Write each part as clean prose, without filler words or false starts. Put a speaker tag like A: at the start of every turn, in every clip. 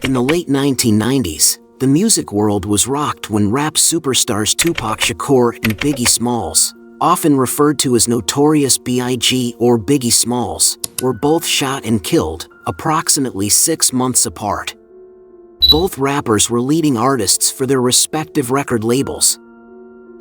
A: In the late 1990s, the music world was rocked when rap superstars Tupac Shakur and Biggie Smalls, often referred to as Notorious B.I.G. or Biggie Smalls, were both shot and killed, approximately 6 months apart. Both rappers were leading artists for their respective record labels.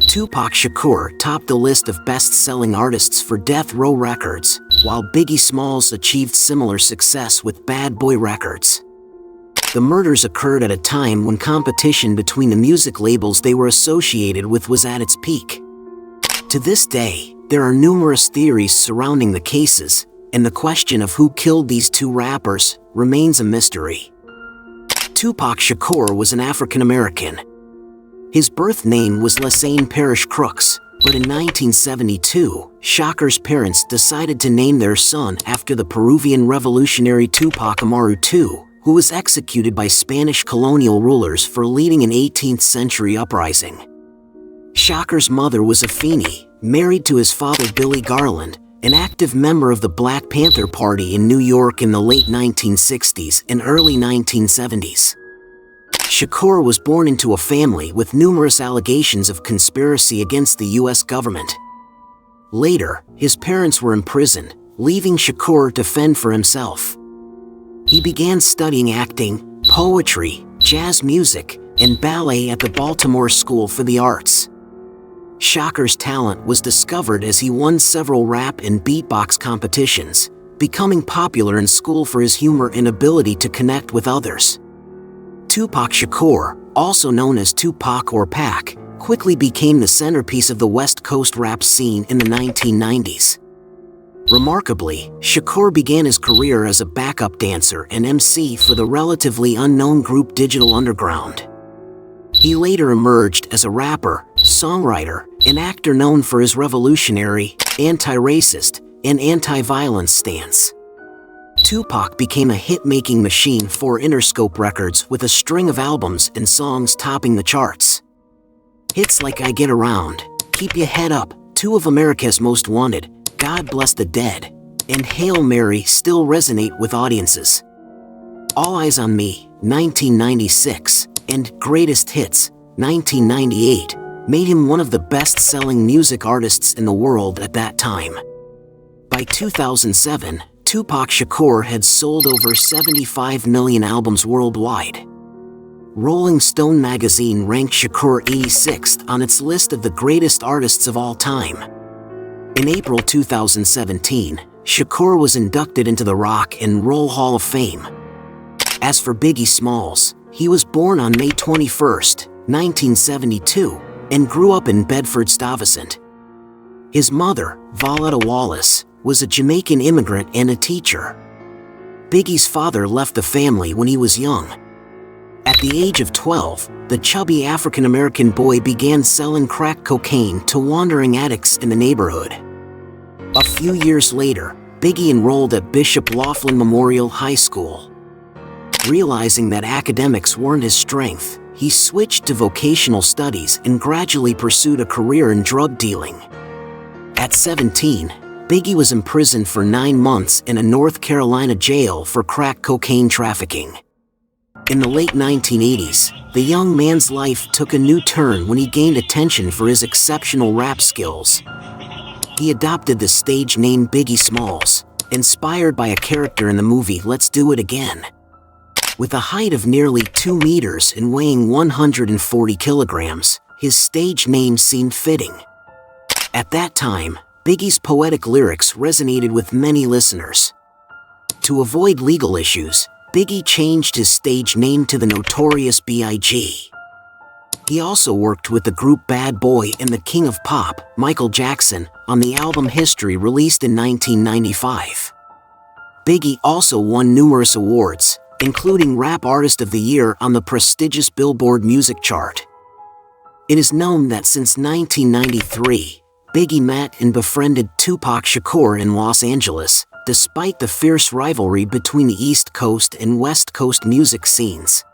A: Tupac Shakur topped the list of best-selling artists for Death Row Records, while Biggie Smalls achieved similar success with Bad Boy Records. The murders occurred at a time when competition between the music labels they were associated with was at its peak. To this day, there are numerous theories surrounding the cases, and the question of who killed these two rappers remains a mystery. Tupac Shakur was an African American. His birth name was Lassane Parrish Crooks, but in 1972, Shakur's parents decided to name their son after the Peruvian revolutionary Tupac Amaru II, who was executed by Spanish colonial rulers for leading an 18th-century uprising. Shakur's mother was Afeni, married to his father Billy Garland, an active member of the Black Panther Party in New York in the late 1960s and early 1970s. Shakur was born into a family with numerous allegations of conspiracy against the U.S. government. Later, his parents were imprisoned, leaving Shakur to fend for himself. He began studying acting, poetry, jazz music, and ballet at the Baltimore School for the Arts. Shakur's talent was discovered as he won several rap and beatbox competitions, becoming popular in school for his humor and ability to connect with others. Tupac Shakur, also known as Tupac or Pac, quickly became the centerpiece of the West Coast rap scene in the 1990s. Remarkably, Shakur began his career as a backup dancer and MC for the relatively unknown group Digital Underground. He later emerged as a rapper, songwriter, and actor known for his revolutionary, anti-racist, and anti-violence stance. Tupac became a hit-making machine for Interscope Records with a string of albums and songs topping the charts. Hits like I Get Around, Keep Your Head Up, two of America's Most Wanted, God Bless the Dead, and Hail Mary still resonate with audiences. All Eyes on Me, 1996, and Greatest Hits, 1998, made him one of the best-selling music artists in the world at that time. By 2007, Tupac Shakur had sold over 75 million albums worldwide. Rolling Stone magazine ranked Shakur 86th on its list of the greatest artists of all time. In April 2017, Shakur was inducted into the Rock and Roll Hall of Fame. As for Biggie Smalls, he was born on May 21, 1972, and grew up in Bedford-Stuyvesant. His mother, Violetta Wallace, was a Jamaican immigrant and a teacher. Biggie's father left the family when he was young. At the age of 12, the chubby African-American boy began selling crack cocaine to wandering addicts in the neighborhood. A few years later, Biggie enrolled at Bishop Laughlin Memorial High School. Realizing that academics weren't his strength, he switched to vocational studies and gradually pursued a career in drug dealing. At 17, Biggie was imprisoned for 9 months in a North Carolina jail for crack cocaine trafficking. In the late 1980s, the young man's life took a new turn when he gained attention for his exceptional rap skills. He adopted the stage name Biggie Smalls, inspired by a character in the movie Let's Do It Again. With a height of nearly 2 meters and weighing 140 kilograms, his stage name seemed fitting. At that time, Biggie's poetic lyrics resonated with many listeners. To avoid legal issues, Biggie changed his stage name to the Notorious B.I.G. He also worked with the group Bad Boy and the King of Pop, Michael Jackson, on the album History released in 1995. Biggie also won numerous awards, including Rap Artist of the Year on the prestigious Billboard music chart. It is known that since 1993, Biggie met and befriended Tupac Shakur in Los Angeles, despite the fierce rivalry between the East Coast and West Coast music scenes.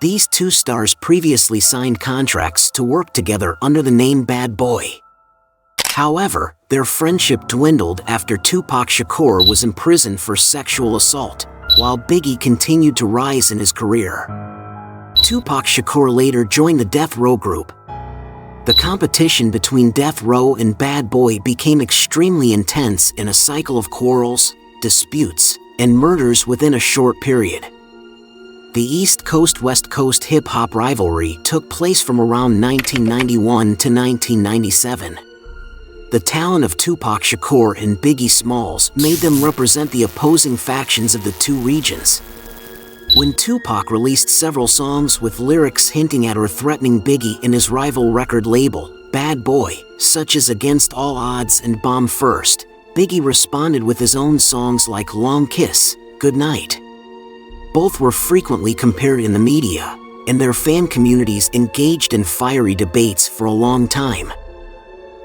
A: These two stars previously signed contracts to work together under the name Bad Boy. However, their friendship dwindled after Tupac Shakur was imprisoned for sexual assault, while Biggie continued to rise in his career. Tupac Shakur later joined the Death Row group. The competition between Death Row and Bad Boy became extremely intense in a cycle of quarrels, disputes, and murders within a short period. The East Coast-West Coast hip-hop rivalry took place from around 1991 to 1997. The talent of Tupac Shakur and Biggie Smalls made them represent the opposing factions of the two regions. When Tupac released several songs with lyrics hinting at or threatening Biggie and his rival record label, Bad Boy, such as Against All Odds and Bomb First, Biggie responded with his own songs like Long Kiss, Good Night. Both were frequently compared in the media, and their fan communities engaged in fiery debates for a long time.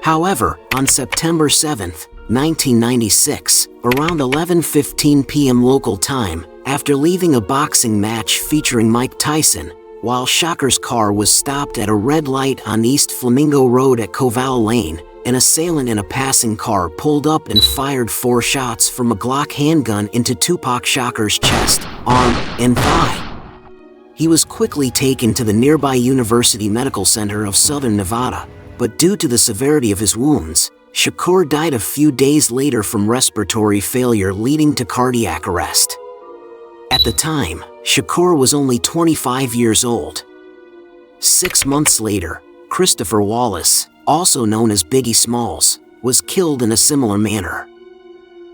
A: However, on September 7, 1996, around 11:15 p.m. local time, after leaving a boxing match featuring Mike Tyson, while Shakur's car was stopped at a red light on East Flamingo Road at Koval Lane, an assailant in a passing car pulled up and fired 4 shots from a Glock handgun into Tupac Shakur's chest, arm, and thigh. He was quickly taken to the nearby University Medical Center of Southern Nevada, but due to the severity of his wounds, Shakur died a few days later from respiratory failure leading to cardiac arrest. At the time, Shakur was only 25 years old. 6 months later, Christopher Wallace, also known as Biggie Smalls, was killed in a similar manner.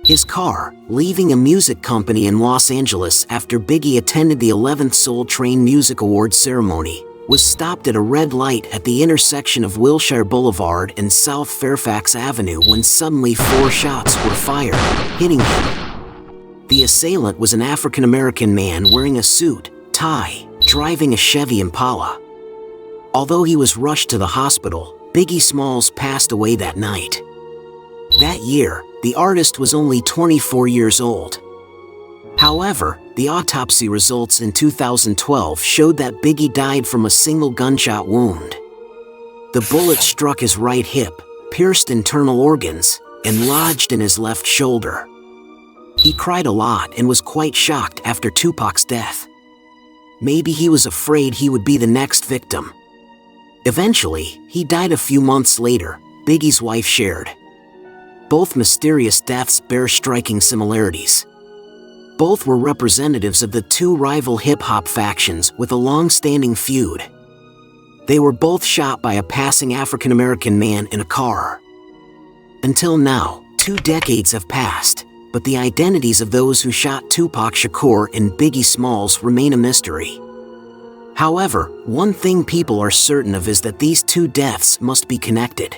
A: His car, leaving a music company in Los Angeles after Biggie attended the 11th Soul Train Music Awards ceremony, was stopped at a red light at the intersection of Wilshire Boulevard and South Fairfax Avenue when suddenly 4 shots were fired, hitting him. The assailant was an African-American man wearing a suit, tie, driving a Chevy Impala. Although he was rushed to the hospital, Biggie Smalls passed away that night. That year, the artist was only 24 years old. However, the autopsy results in 2012 showed that Biggie died from a single gunshot wound. The bullet struck his right hip, pierced internal organs, and lodged in his left shoulder. He cried a lot and was quite shocked after Tupac's death. Maybe he was afraid he would be the next victim. Eventually, he died a few months later, Biggie's wife shared. Both mysterious deaths bear striking similarities. Both were representatives of the two rival hip-hop factions with a long-standing feud. They were both shot by a passing African-American man in a car. Until now, 2 decades have passed, but the identities of those who shot Tupac Shakur and Biggie Smalls remain a mystery. However, one thing people are certain of is that these 2 deaths must be connected.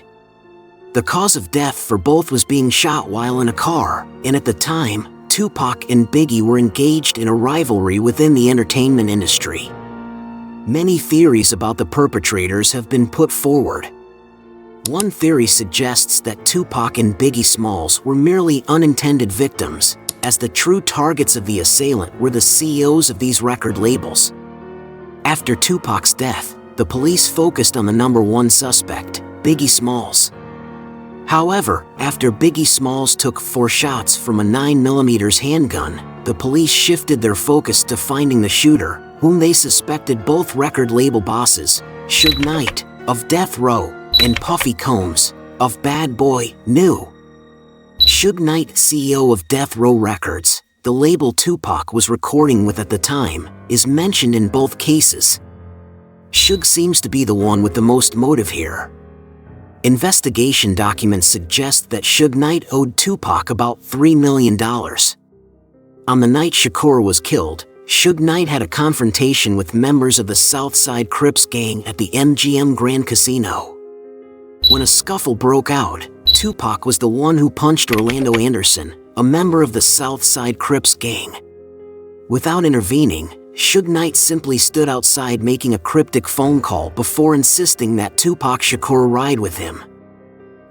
A: The cause of death for both was being shot while in a car, and at the time, Tupac and Biggie were engaged in a rivalry within the entertainment industry. Many theories about the perpetrators have been put forward. One theory suggests that Tupac and Biggie Smalls were merely unintended victims, as the true targets of the assailant were the CEOs of these record labels. After Tupac's death, the police focused on the #1 suspect, Biggie Smalls. However, after Biggie Smalls took 4 shots from a 9mm handgun, the police shifted their focus to finding the shooter, whom they suspected both record label bosses, Suge Knight, of Death Row, and Puffy Combs, of Bad Boy, knew. Suge Knight, CEO of Death Row Records, the label Tupac was recording with at the time, is mentioned in both cases. Suge seems to be the one with the most motive here. Investigation documents suggest that Suge Knight owed Tupac about $3 million. On the night Shakur was killed, Suge Knight had a confrontation with members of the Southside Crips gang at the MGM Grand Casino. When a scuffle broke out, Tupac was the one who punched Orlando Anderson, a member of the Southside Crips gang. Without intervening, Suge Knight simply stood outside making a cryptic phone call before insisting that Tupac Shakur ride with him.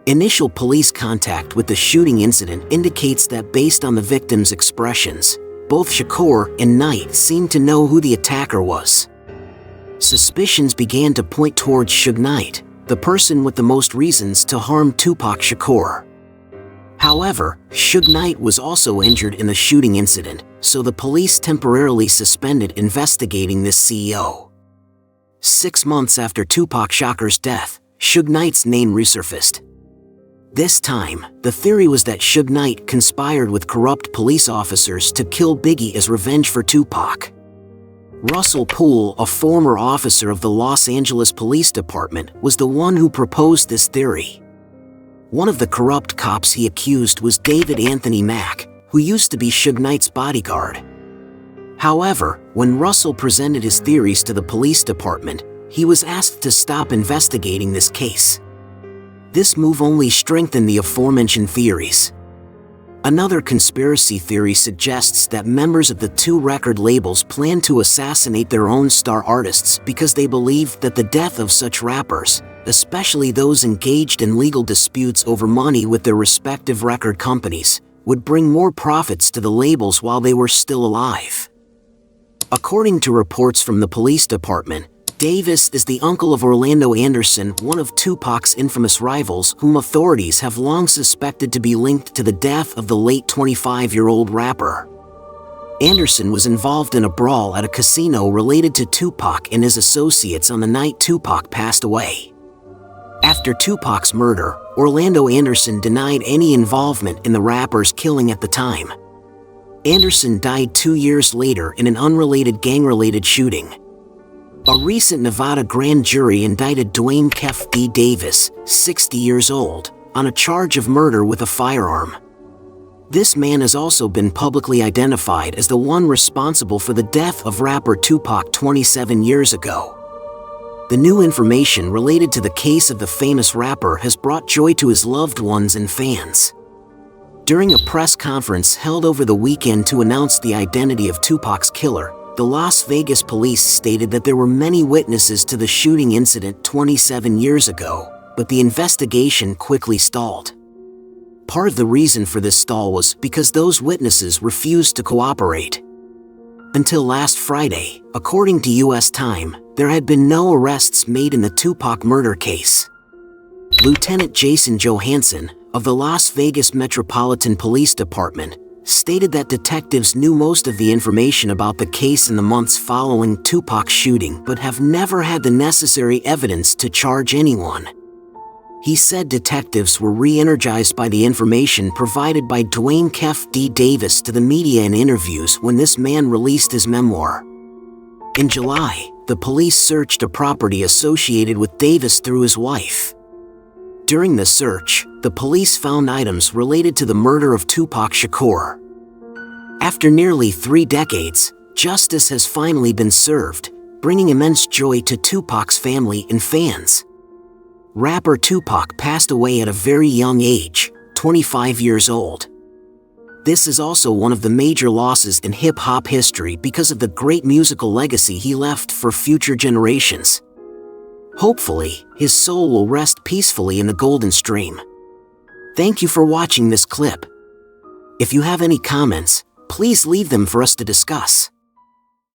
A: Initial police contact with the shooting incident indicates that based on the victim's expressions, both Shakur and Knight seemed to know who the attacker was. Suspicions began to point towards Suge Knight, the person with the most reasons to harm Tupac Shakur. However, Suge Knight was also injured in the shooting incident, so the police temporarily suspended investigating this CEO. 6 months after Tupac Shakur's death, Suge Knight's name resurfaced. This time, the theory was that Suge Knight conspired with corrupt police officers to kill Biggie as revenge for Tupac. Russell Poole, a former officer of the Los Angeles Police Department, was the one who proposed this theory. One of the corrupt cops he accused was David Anthony Mack, who used to be Suge Knight's bodyguard. However, when Russell presented his theories to the police department, he was asked to stop investigating this case. This move only strengthened the aforementioned theories. Another conspiracy theory suggests that members of the two record labels plan to assassinate their own star artists because they believed that the death of such rappers, especially those engaged in legal disputes over money with their respective record companies, would bring more profits to the labels while they were still alive. According to reports from the police department, Davis is the uncle of Orlando Anderson, one of Tupac's infamous rivals whom authorities have long suspected to be linked to the death of the late 25-year-old rapper. Anderson was involved in a brawl at a casino related to Tupac and his associates on the night Tupac passed away. After Tupac's murder, Orlando Anderson denied any involvement in the rapper's killing at the time. Anderson died 2 years later in an unrelated gang-related shooting. A recent Nevada grand jury indicted Dwayne "Kef" D. Davis, 60 years old, on a charge of murder with a firearm. This man has also been publicly identified as the one responsible for the death of rapper Tupac 27 years ago. The new information related to the case of the famous rapper has brought joy to his loved ones and fans. During a press conference held over the weekend to announce the identity of Tupac's killer, the Las Vegas police stated that there were many witnesses to the shooting incident 27 years ago, but the investigation quickly stalled. Part of the reason for this stall was because those witnesses refused to cooperate. Until last Friday, according to U.S. time, there had been no arrests made in the Tupac murder case. Lieutenant Jason Johansson, of the Las Vegas Metropolitan Police Department, stated that detectives knew most of the information about the case in the months following Tupac's shooting but have never had the necessary evidence to charge anyone. He said detectives were re-energized by the information provided by Dwayne "Kef" D. Davis to the media in interviews when this man released his memoir. In July, the police searched a property associated with Davis through his wife. During the search, the police found items related to the murder of Tupac Shakur. After nearly 3 decades, justice has finally been served, bringing immense joy to Tupac's family and fans. Rapper Tupac passed away at a very young age, 25 years old. This is also one of the major losses in hip-hop history because of the great musical legacy he left for future generations. Hopefully, his soul will rest peacefully in the golden stream. Thank you for watching this clip. If you have any comments, please leave them for us to discuss.